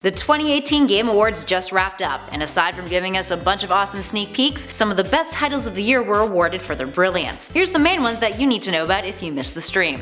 The 2018 Game Awards just wrapped up, and aside from giving us a bunch of awesome sneak peeks, some of the best titles of the year were awarded for their brilliance. Here's the main ones that you need to know about if you missed the stream.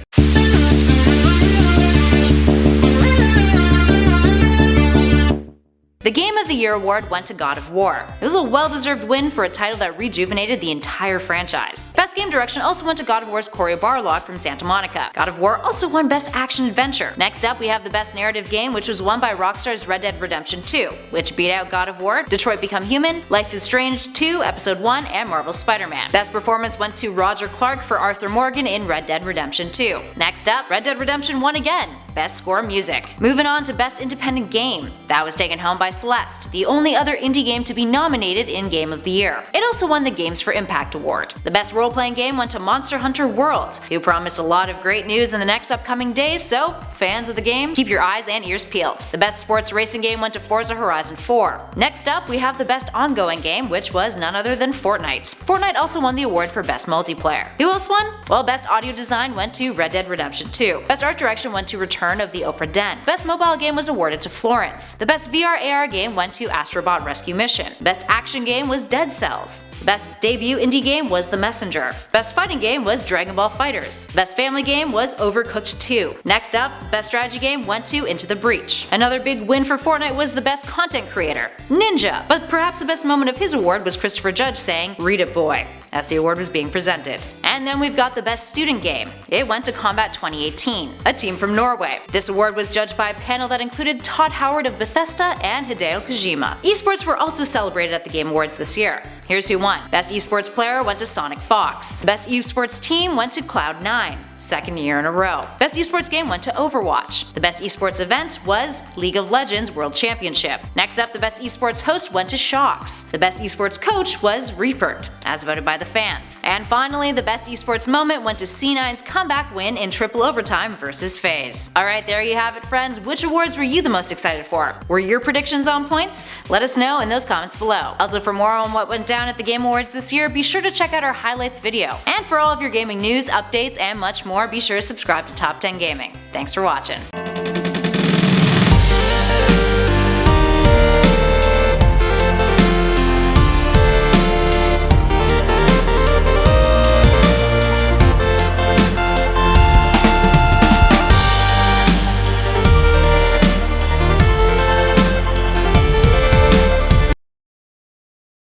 The Game of the Year award went to God of War. It was a well-deserved win for a title that rejuvenated the entire franchise. Best Game Direction also went to God of War's Cory Barlog from Santa Monica. God of War also won Best Action Adventure. Next up, we have the Best Narrative Game, which was won by Rockstar's Red Dead Redemption 2, which beat out God of War, Detroit Become Human, Life is Strange 2, Episode 1, and Marvel's Spider-Man. Best Performance went to Roger Clark for Arthur Morgan in Red Dead Redemption 2. Next up, Red Dead Redemption won again. Best Score Music. Moving on to Best Independent Game. That was taken home by Celeste, the only other indie game to be nominated in Game of the Year. It also won the Games for Impact award. The Best Role-Playing Game went to Monster Hunter World, who promised a lot of great news in the next upcoming days, so fans of the game, keep your eyes and ears peeled. The Best Sports Racing Game went to Forza Horizon 4. Next up, we have the Best Ongoing Game, which was none other than Fortnite. Fortnite also won the award for Best Multiplayer. Who else won? Well, Best Audio Design went to Red Dead Redemption 2. Best Art Direction went to Return of the Opera Den. Best Mobile Game was awarded to Florence. The Best VR AR Game went to Astrobot Rescue Mission. Best Action Game was Dead Cells. Best Debut Indie Game was The Messenger. Best Fighting Game was Dragon Ball FighterZ. Best Family Game was Overcooked 2. Next up, Best Strategy Game went to Into the Breach. Another big win for Fortnite was the Best Content Creator, Ninja. But perhaps the best moment of his award was Christopher Judge saying, "Read it, boy," as the award was being presented. And then we've got the Best Student Game. It went to Combat 2018, a team from Norway. This award was judged by a panel that included Todd Howard of Bethesda and Hideo Kojima. Esports were also celebrated at the Game Awards this year. Here's who won. Best Esports Player went to Sonic Fox. Best Esports Team went to Cloud9. Second year in a row. Best Esports Game went to Overwatch. The Best Esports Event was League of Legends World Championship. Next up, the Best Esports Host went to Shox. The Best Esports Coach was Reapert, as voted by the fans. And finally, the Best Esports Moment went to C9's comeback win in triple overtime versus FaZe. Alright, there you have it, friends. Which awards were you the most excited for? Were your predictions on point? Let us know in those comments below. Also, for more on what went down at the Game Awards this year, be sure to check out our highlights video. And for all of your gaming news, updates, and much more, be sure to subscribe to Top 10 Gaming. Thanks for watching.